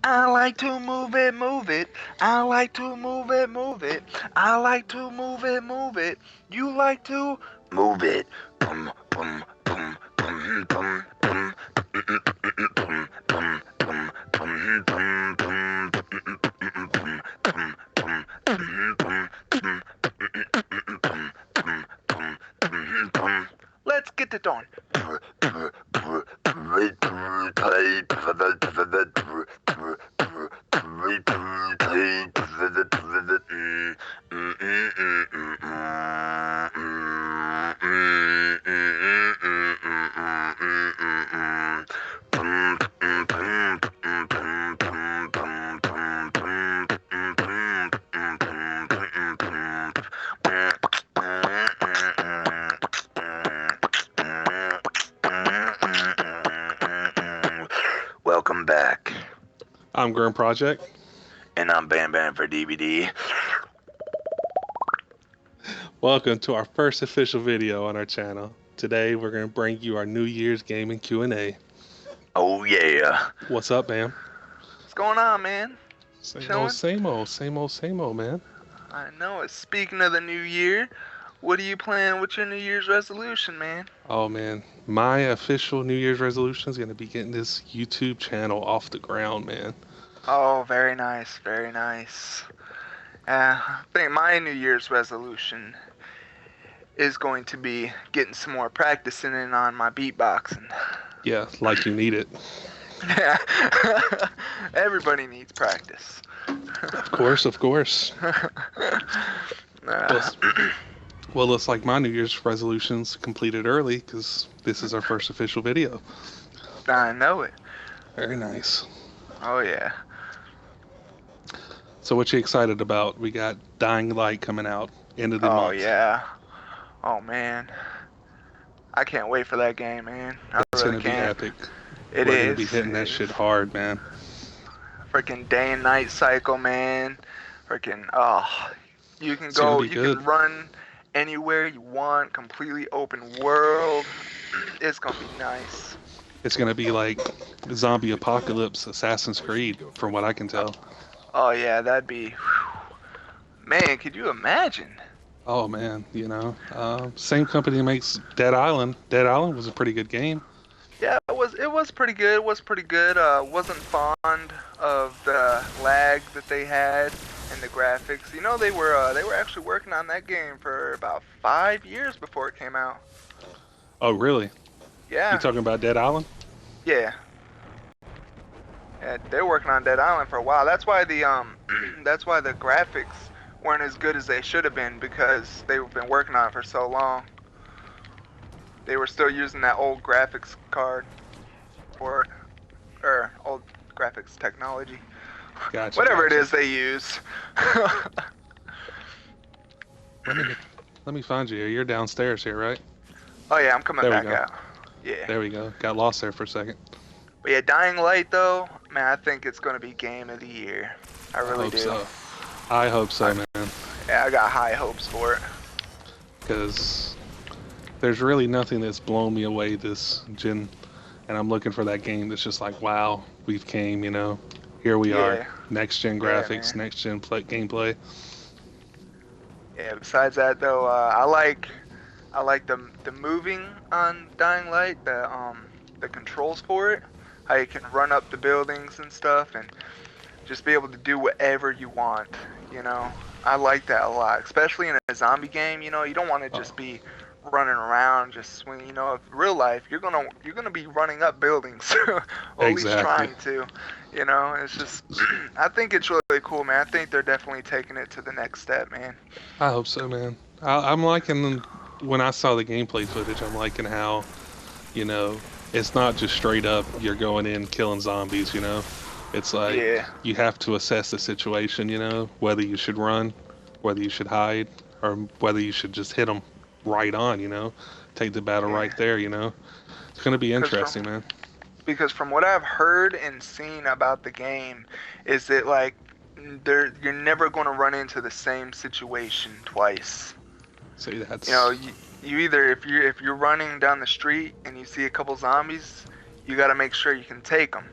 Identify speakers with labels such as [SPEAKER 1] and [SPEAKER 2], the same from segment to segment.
[SPEAKER 1] I like to move it, move it. I like to move it, move it. I like to move it, move it. You like to move it. Boom, boom, boom, boom, boom, boom, boom, boom, boom, boom, boom, boom, boom. Let's get it on. Welcome back.
[SPEAKER 2] I'm Grim Project.
[SPEAKER 1] And I'm Bam Bam for DVD.
[SPEAKER 2] Welcome to our first official video on our channel. Today we're going to bring you our New Year's gaming Q&A.
[SPEAKER 1] Oh yeah.
[SPEAKER 2] What's up, man?
[SPEAKER 1] What's going on, man?
[SPEAKER 2] Same
[SPEAKER 1] Chilling?
[SPEAKER 2] old, same old, same old, same old, man.
[SPEAKER 1] I know it. Speaking of the new year, what are you planning with your New Year's resolution, man?
[SPEAKER 2] Oh man, my official New Year's resolution is going to be getting this YouTube channel off the ground, man.
[SPEAKER 1] Oh, very nice, very nice. I think my New Year's resolution is going to be getting some more practicing in on my beatboxing.
[SPEAKER 2] Yeah, like you need it.
[SPEAKER 1] Yeah. Everybody needs practice.
[SPEAKER 2] Of course, of course. Well, looks like my New Year's resolutions completed early because this is our first official video.
[SPEAKER 1] I know it.
[SPEAKER 2] Very nice.
[SPEAKER 1] Oh yeah.
[SPEAKER 2] So what you excited about? We got Dying Light coming out end of the
[SPEAKER 1] Oh
[SPEAKER 2] month.
[SPEAKER 1] yeah. Oh man. I can't wait for that game, man. I
[SPEAKER 2] It's
[SPEAKER 1] really
[SPEAKER 2] gonna be
[SPEAKER 1] can't.
[SPEAKER 2] epic.
[SPEAKER 1] It
[SPEAKER 2] We're
[SPEAKER 1] is.
[SPEAKER 2] gonna be hitting that shit hard, man.
[SPEAKER 1] Freaking day and night cycle, man. Freaking you can
[SPEAKER 2] It's gonna
[SPEAKER 1] go,
[SPEAKER 2] be
[SPEAKER 1] you
[SPEAKER 2] good.
[SPEAKER 1] can run anywhere you want, completely open world. It's gonna be nice.
[SPEAKER 2] It's gonna be like zombie apocalypse Assassin's Creed, from what I can tell.
[SPEAKER 1] Oh yeah, that'd be. Man, could you imagine?
[SPEAKER 2] Oh man, same company that makes Dead Island. Dead Island was a pretty good game.
[SPEAKER 1] Yeah, it was pretty good. It was pretty good. Wasn't fond of the lag that they had and the graphics. You know, they were actually working on that game for about 5 years before it came out.
[SPEAKER 2] Oh really?
[SPEAKER 1] Yeah.
[SPEAKER 2] You talking about Dead Island?
[SPEAKER 1] Yeah. Yeah, they were working on Dead Island for a while. That's why the that's why the graphics weren't as good as they should have been, because they've been working on it for so long. They were still using that old graphics card for, or old graphics technology.
[SPEAKER 2] Gotcha.
[SPEAKER 1] Whatever it is they use.
[SPEAKER 2] Let me find you here. You're downstairs here, right?
[SPEAKER 1] Oh yeah, I'm coming
[SPEAKER 2] There we
[SPEAKER 1] back
[SPEAKER 2] go.
[SPEAKER 1] out. Yeah.
[SPEAKER 2] There we go. Got lost there for a second.
[SPEAKER 1] But yeah, Dying Light though, man, I think it's gonna be game of the year. I really do.
[SPEAKER 2] So. I hope so, man.
[SPEAKER 1] Yeah, I got high hopes for it.
[SPEAKER 2] Because there's really nothing that's blown me away this gen, and I'm looking for that game that's just like, wow, we've came, here we are, next gen graphics, next gen gameplay.
[SPEAKER 1] Yeah. Besides that though, I like the moving on Dying Light, the controls for it, how you can run up the buildings and stuff, and just be able to do whatever you want. I like that a lot, especially in a zombie game. You don't want to just be running around, just swinging. In real life, you're gonna be running up buildings, or at least trying to. It's just, I think it's really cool, man. I think they're definitely taking it to the next step, man.
[SPEAKER 2] I hope so, man. I'm liking, when I saw the gameplay footage, I'm liking how, it's not just straight up you're going in killing zombies. It's like you have to assess the situation, whether you should run, whether you should hide, or whether you should just hit them right on, take the battle right there, It's going to be interesting, man.
[SPEAKER 1] Because from what I've heard and seen about the game, is that like you're never going to run into the same situation twice.
[SPEAKER 2] See, that's...
[SPEAKER 1] you either, if you're running down the street and you see a couple zombies, you got to make sure you can take them.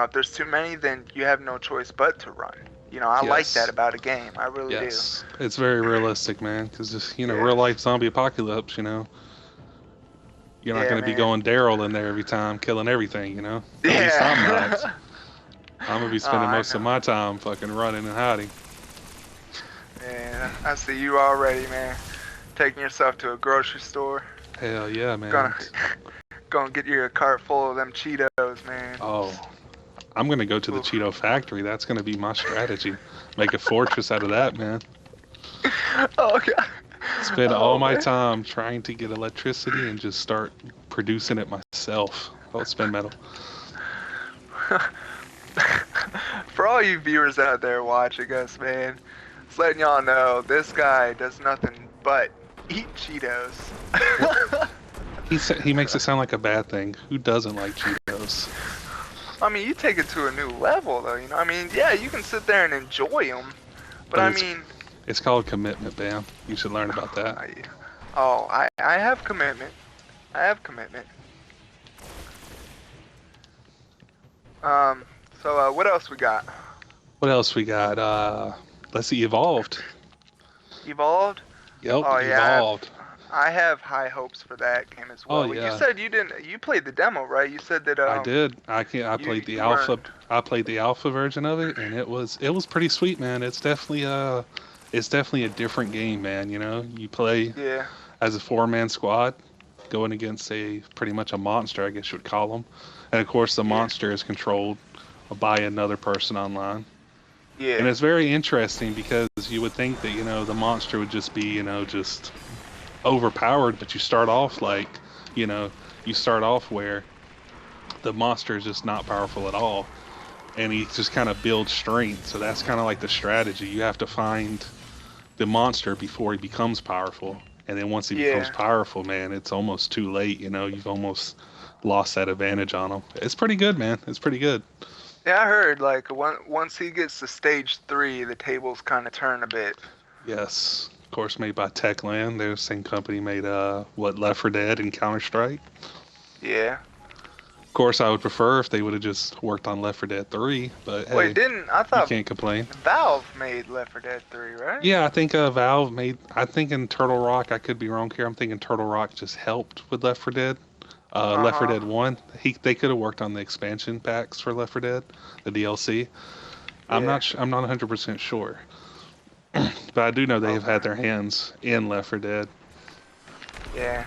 [SPEAKER 1] if there's too many, then you have no choice but to run. I like that
[SPEAKER 2] Yes.
[SPEAKER 1] about a game. I really do.
[SPEAKER 2] Yes. It's very realistic, man. Because just real
[SPEAKER 1] Yes.
[SPEAKER 2] life zombie apocalypse. You're not
[SPEAKER 1] Yeah,
[SPEAKER 2] gonna be
[SPEAKER 1] man.
[SPEAKER 2] going Daryl in there every time, killing everything. At least I'm not.
[SPEAKER 1] Yeah.
[SPEAKER 2] I'm gonna be
[SPEAKER 1] Oh,
[SPEAKER 2] spending
[SPEAKER 1] I
[SPEAKER 2] most of
[SPEAKER 1] know.
[SPEAKER 2] my time fucking running and hiding.
[SPEAKER 1] Yeah, I see you already, man. Taking yourself to a grocery store.
[SPEAKER 2] Hell yeah,
[SPEAKER 1] Gonna
[SPEAKER 2] man.
[SPEAKER 1] gonna get you a cart full of them Cheetos, man.
[SPEAKER 2] Oh, I'm gonna go to the
[SPEAKER 1] Oof.
[SPEAKER 2] Cheeto factory. That's gonna be my strategy. Make a fortress out of that, man.
[SPEAKER 1] Oh god.
[SPEAKER 2] Spend all
[SPEAKER 1] Oh
[SPEAKER 2] my
[SPEAKER 1] man.
[SPEAKER 2] time trying to get electricity and just start producing it myself. Oh, spin metal.
[SPEAKER 1] For all you viewers out there watching us, man, just letting y'all know this guy does nothing but eat Cheetos.
[SPEAKER 2] What? He makes it sound like a bad thing. Who doesn't like Cheetos?
[SPEAKER 1] I mean, you take it to a new level, though. I mean, yeah, you can sit there and enjoy them, but
[SPEAKER 2] But
[SPEAKER 1] I
[SPEAKER 2] it's
[SPEAKER 1] mean,
[SPEAKER 2] it's called commitment, Bam. You should learn about that.
[SPEAKER 1] I have commitment. I have commitment. Um, so what else we got?
[SPEAKER 2] What else we got? Let's see, Evolved.
[SPEAKER 1] Evolved?
[SPEAKER 2] Yep,
[SPEAKER 1] Oh yeah,
[SPEAKER 2] Evolved.
[SPEAKER 1] I have high hopes for that game as
[SPEAKER 2] Oh
[SPEAKER 1] well. But you
[SPEAKER 2] yeah,
[SPEAKER 1] said you didn't. You played the demo, right? You said that
[SPEAKER 2] I did. I
[SPEAKER 1] you
[SPEAKER 2] played the
[SPEAKER 1] you weren't.
[SPEAKER 2] alpha. I played the alpha version of it, and it was pretty sweet, man. It's definitely a different game, man. You play
[SPEAKER 1] Yeah,
[SPEAKER 2] as a four-man squad going against a pretty much a monster, I guess you would call him. And of course, the
[SPEAKER 1] yeah,
[SPEAKER 2] monster is controlled by another person online. And
[SPEAKER 1] yeah,
[SPEAKER 2] it's very interesting because you would think that, the monster would just be, just overpowered, but you know, you start off where the monster is just not powerful at all. And he just kind of builds strength. So that's kind of like the strategy. You have to find the monster before he becomes powerful. And then once he becomes
[SPEAKER 1] yeah.
[SPEAKER 2] powerful, man, it's almost too late. You've almost lost that advantage on him. It's pretty good, man. It's pretty good.
[SPEAKER 1] Yeah, I heard like once he gets to stage 3, the tables kind of turn a bit.
[SPEAKER 2] Yes. Of course, made by Techland. They're the same company made, Left 4 Dead and Counter Strike.
[SPEAKER 1] Yeah.
[SPEAKER 2] Of course, I would prefer if they would have just worked on Left 4 Dead 3, but
[SPEAKER 1] Wait,
[SPEAKER 2] hey,
[SPEAKER 1] didn't I
[SPEAKER 2] you
[SPEAKER 1] thought
[SPEAKER 2] can't complain.
[SPEAKER 1] Valve made Left 4 Dead 3, right?
[SPEAKER 2] Yeah, I think Valve made. I think in Turtle Rock, I could be wrong here. I'm thinking Turtle Rock just helped with Left 4 Dead. Left 4
[SPEAKER 1] Uh-huh.
[SPEAKER 2] Dead 1, they could have worked on the expansion packs for Left 4 Dead, the DLC.
[SPEAKER 1] Yeah.
[SPEAKER 2] I'm not 100% sure, but I do know they have
[SPEAKER 1] Okay.
[SPEAKER 2] had their hands in Left 4 Dead.
[SPEAKER 1] Yeah.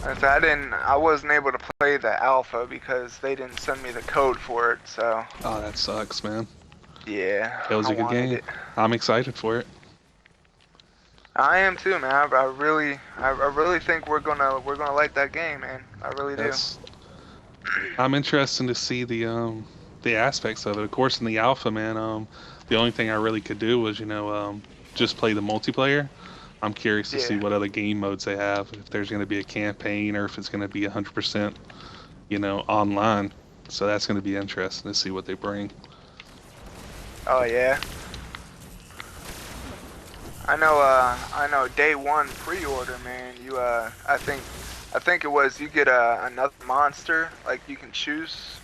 [SPEAKER 1] I wasn't able to play the alpha because they didn't send me the code for it, so
[SPEAKER 2] Oh, that sucks, man.
[SPEAKER 1] yeah,
[SPEAKER 2] It was
[SPEAKER 1] I
[SPEAKER 2] a good
[SPEAKER 1] wanted
[SPEAKER 2] game.
[SPEAKER 1] it.
[SPEAKER 2] I'm excited for it.
[SPEAKER 1] I am too, man. I really think we're gonna like that game, man. I really do.
[SPEAKER 2] Yes. I'm interested to see the aspects of it. Of course, in the alpha, man, the only thing I really could do was just play the multiplayer. I'm curious to see
[SPEAKER 1] Yeah.
[SPEAKER 2] what other game modes they have. If there's going to be a campaign or if it's going to be 100%, online. So that's going to be interesting to see what they bring.
[SPEAKER 1] Oh yeah. I know day one pre-order, man. I think it was you get another monster, like you can choose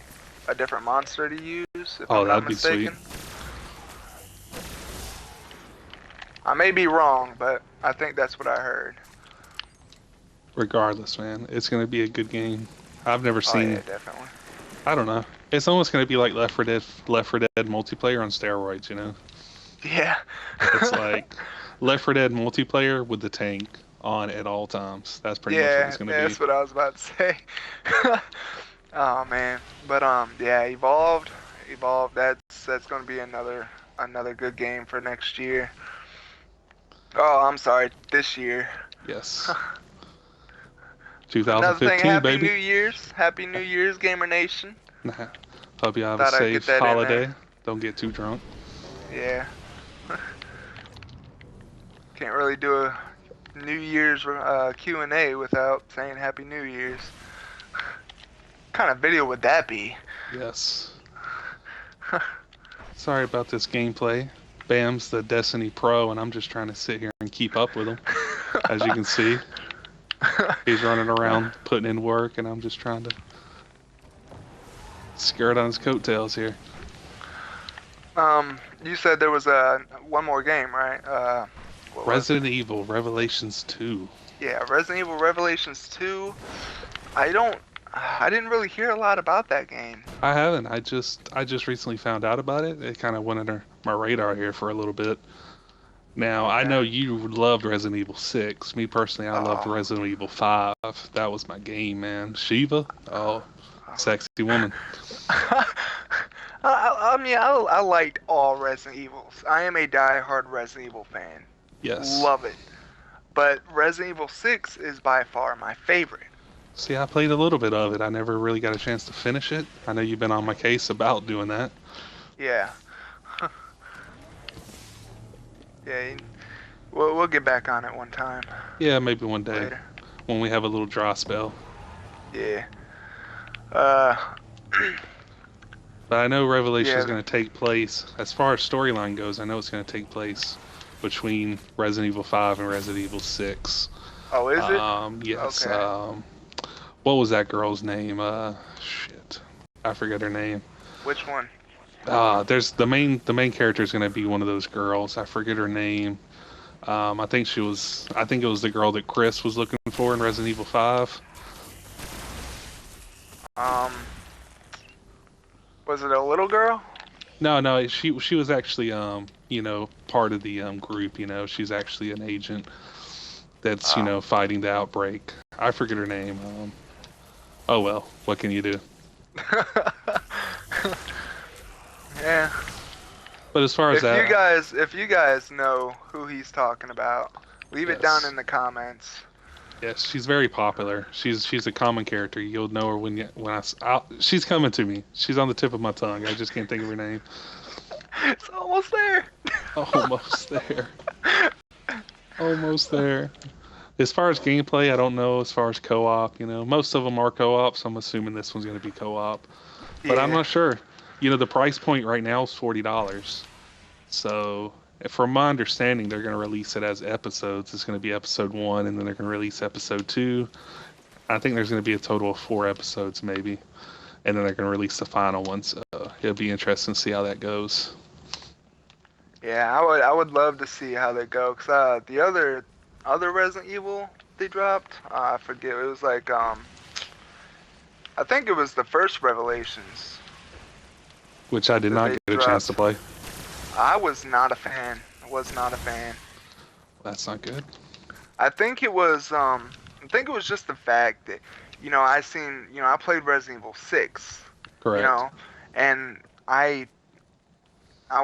[SPEAKER 1] a different monster to use, if
[SPEAKER 2] Oh,
[SPEAKER 1] I'm not
[SPEAKER 2] that'd be sweet.
[SPEAKER 1] mistaken. I may be wrong, but I think that's what I heard.
[SPEAKER 2] Regardless, man, it's going to be a good game. I've never
[SPEAKER 1] Oh yeah,
[SPEAKER 2] seen.
[SPEAKER 1] definitely.
[SPEAKER 2] I don't know. It's almost going to be like Left 4 Dead multiplayer on steroids.
[SPEAKER 1] Yeah.
[SPEAKER 2] It's like Left 4 Dead multiplayer with the tank on at all times. That's pretty much what
[SPEAKER 1] Yeah,
[SPEAKER 2] it's going to be.
[SPEAKER 1] that's what I was about to say. Oh man, but yeah, evolved. That's gonna be another good game for next year. Oh, I'm sorry, this year.
[SPEAKER 2] Yes.
[SPEAKER 1] Another thing,
[SPEAKER 2] 2015, baby.
[SPEAKER 1] Happy New Year's, Gamer Nation.
[SPEAKER 2] Hope you have a
[SPEAKER 1] Thought I'd get
[SPEAKER 2] safe
[SPEAKER 1] that in there.
[SPEAKER 2] holiday. Don't get too drunk.
[SPEAKER 1] Yeah, can't really do a New Year's Q&A without saying Happy New Year's. Kind of video would that be?
[SPEAKER 2] Yes. Sorry about this gameplay. Bam's the Destiny Pro, and I'm just trying to sit here and keep up with him. As you can see, he's running around putting in work, and I'm just trying to skirt on his coattails here.
[SPEAKER 1] You said there was one more game, right? What was it?
[SPEAKER 2] Resident Evil Revelations 2.
[SPEAKER 1] Yeah, Resident Evil Revelations 2. I don't. I didn't really hear a lot about that game.
[SPEAKER 2] I haven't. I just recently found out about it. It kind of went under my radar here for a little bit. Now, I
[SPEAKER 1] Okay.
[SPEAKER 2] know you loved Resident Evil 6. Me personally, I loved
[SPEAKER 1] Oh.
[SPEAKER 2] Resident Evil 5. That was my game, man. Shiva? Oh, sexy woman.
[SPEAKER 1] I mean, I liked all Resident Evils. I am a die-hard Resident Evil fan.
[SPEAKER 2] Yes.
[SPEAKER 1] Love it. But Resident Evil 6 is by far my favorite.
[SPEAKER 2] See, I played a little bit of it. I never really got a chance to finish it. I know you've been on my case about doing that.
[SPEAKER 1] Yeah. Yeah, we'll get back on it one time
[SPEAKER 2] Yeah, maybe one day
[SPEAKER 1] later.
[SPEAKER 2] when we have a little dry spell.
[SPEAKER 1] Yeah. Uh,
[SPEAKER 2] But I know Revelation is
[SPEAKER 1] yeah.
[SPEAKER 2] going to take place, as far as storyline goes, I know it's going to take place between Resident Evil 5 and Resident Evil 6.
[SPEAKER 1] Oh, is it?
[SPEAKER 2] Yes.
[SPEAKER 1] Okay.
[SPEAKER 2] What was that girl's name? Shit. I forget her name.
[SPEAKER 1] Which one?
[SPEAKER 2] There's the main character is going to be one of those girls. I forget her name. I think it was the girl that Chris was looking for in Resident Evil 5.
[SPEAKER 1] Um, was it a little girl?
[SPEAKER 2] No, she was actually part of the group. She's actually an agent that's
[SPEAKER 1] Oh.
[SPEAKER 2] fighting the outbreak. I forget her name. Oh well, what can you do?
[SPEAKER 1] Yeah.
[SPEAKER 2] But as far as that,
[SPEAKER 1] If you guys know who he's talking about, leave it down
[SPEAKER 2] yes,
[SPEAKER 1] in the comments.
[SPEAKER 2] yes, she's very popular. She's a common character. You'll know her she's coming to me. She's on the tip of my tongue. I just can't think of her name.
[SPEAKER 1] It's almost there.
[SPEAKER 2] Almost there. Almost there. As far as gameplay, I don't know. As far as co-op, most of them are co-op, so I'm assuming this one's going to be co-op. But I'm
[SPEAKER 1] Yeah.
[SPEAKER 2] not sure. The price point right now is $40. So, from my understanding, they're going to release it as episodes. It's going to be episode 1, and then they're going to release episode 2. I think there's going to be a total of 4 episodes, maybe. And then they're going to release the final one. So, it'll be interesting to see how that goes.
[SPEAKER 1] Yeah, I would love to see how they go. Cause the other Resident Evil they dropped, I forget. It was like I think it was the first Revelations
[SPEAKER 2] Which I did
[SPEAKER 1] that
[SPEAKER 2] not
[SPEAKER 1] they
[SPEAKER 2] get a chance to
[SPEAKER 1] dropped.
[SPEAKER 2] play.
[SPEAKER 1] I was not a fan. Was not a fan.
[SPEAKER 2] That's not good.
[SPEAKER 1] I think it was just the fact that I played Resident Evil 6,
[SPEAKER 2] Correct.
[SPEAKER 1] and I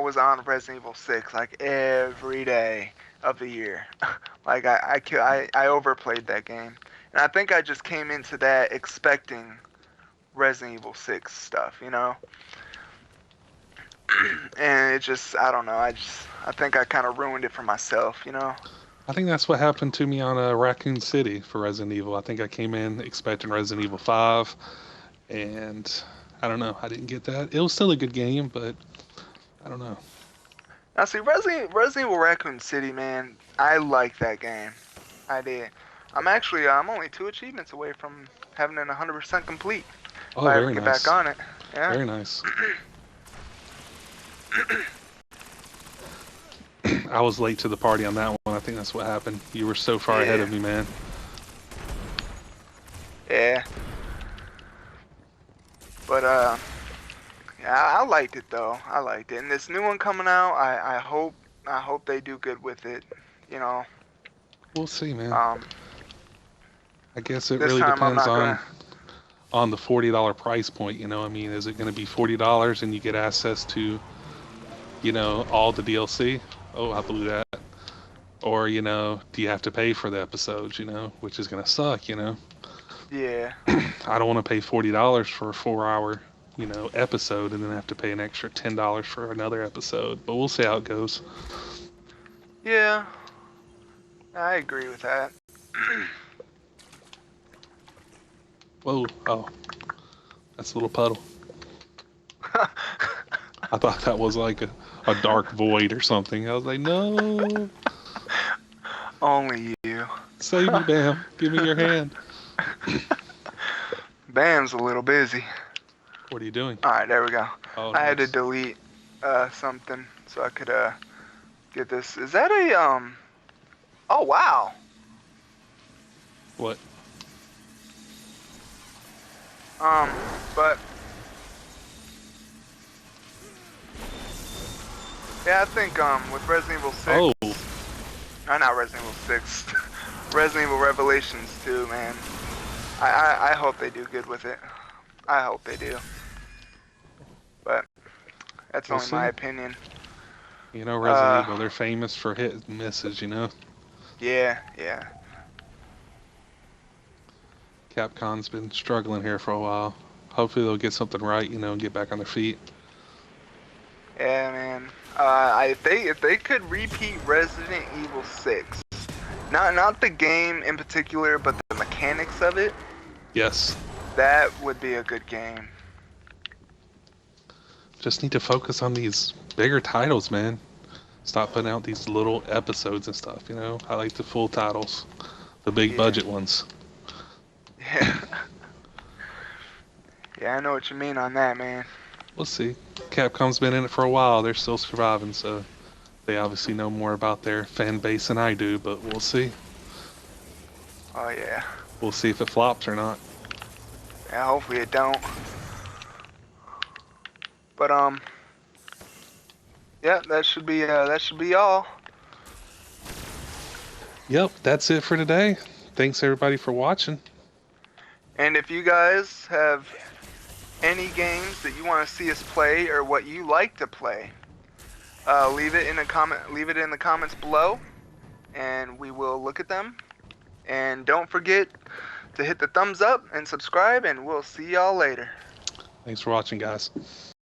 [SPEAKER 1] was on Resident Evil 6 like every day of the year. Like I overplayed that game. And I think I just came into that expecting Resident Evil 6 stuff. And it just, I don't know, I think I kind of ruined it for myself.
[SPEAKER 2] I think that's what happened to me on Raccoon City for Resident Evil. I think I came in expecting Resident Evil 5, and I don't know, I didn't get that. It was still a good game, but I don't know.
[SPEAKER 1] Now see, Resident Evil Raccoon City, man, I like that game. I did. I'm only 2 achievements away from having it 100% complete.
[SPEAKER 2] Oh,
[SPEAKER 1] If I ever
[SPEAKER 2] very
[SPEAKER 1] get
[SPEAKER 2] nice.
[SPEAKER 1] back on it. Yeah.
[SPEAKER 2] Very nice. I was late to the party on that one. I think that's what happened. You were so far ahead
[SPEAKER 1] Yeah.
[SPEAKER 2] of me, man.
[SPEAKER 1] Yeah. But yeah, I liked it though. I liked it. And this new one coming out, I hope they do good with it. You know.
[SPEAKER 2] We'll see, man.
[SPEAKER 1] Um,
[SPEAKER 2] I guess it
[SPEAKER 1] this
[SPEAKER 2] really
[SPEAKER 1] time I'm
[SPEAKER 2] depends
[SPEAKER 1] not gonna.
[SPEAKER 2] on the $40 price point. I mean, is it going to be $40 and you get access to, all the DLC? Oh, I blew that. Or, do you have to pay for the episodes, which is going to suck,
[SPEAKER 1] Yeah.
[SPEAKER 2] I don't want to pay $40 for a 4-hour, episode and then have to pay an extra $10 for another episode. But we'll see how it goes.
[SPEAKER 1] Yeah. I agree with that.
[SPEAKER 2] Whoa, oh, that's a little puddle. I thought that was like a dark void or something. I was like, no,
[SPEAKER 1] Only you.
[SPEAKER 2] save me, Bam. Give me your hand.
[SPEAKER 1] Bam's a little busy.
[SPEAKER 2] What are you doing?
[SPEAKER 1] All right, there we go.
[SPEAKER 2] Oh,
[SPEAKER 1] I had to
[SPEAKER 2] nice.
[SPEAKER 1] delete something so I could get this. Is that a Oh wow.
[SPEAKER 2] What?
[SPEAKER 1] But yeah, I think with Resident Evil 6,
[SPEAKER 2] Oh,
[SPEAKER 1] not Resident Evil 6, Resident Evil Revelations 2, man. I hope they do good with it. I hope they do. But that's
[SPEAKER 2] we'll
[SPEAKER 1] only my
[SPEAKER 2] see.
[SPEAKER 1] opinion.
[SPEAKER 2] You know, Resident Evil, they're famous for hit and misses, you know?
[SPEAKER 1] Yeah, yeah.
[SPEAKER 2] Capcom's been struggling here for a while. Hopefully they'll get something right, you know, and get back on their feet.
[SPEAKER 1] Yeah, man. If they could repeat Resident Evil 6, not the game in particular, but the mechanics of it,
[SPEAKER 2] Yes.
[SPEAKER 1] that would be a good game.
[SPEAKER 2] Just need to focus on these bigger titles, man. Stop putting out these little episodes and stuff, you know? I like the full titles, the big
[SPEAKER 1] Yeah,
[SPEAKER 2] budget ones.
[SPEAKER 1] yeah, yeah. I know what you mean on that, man.
[SPEAKER 2] We'll see. Capcom's been in it for a while. They're still surviving, so they obviously know more about their fan base than I do, but we'll see.
[SPEAKER 1] Oh yeah,
[SPEAKER 2] We'll see if it flops or not.
[SPEAKER 1] yeah. Hopefully it don't. But yeah, that should be all.
[SPEAKER 2] Yep, that's it for today. Thanks everybody for watching.
[SPEAKER 1] And if you guys have any games that you want to see us play or what you like to play, leave it in the comments below, and we will look at them. And don't forget to hit the thumbs up and subscribe, and we'll see y'all later.
[SPEAKER 2] Thanks for watching, guys.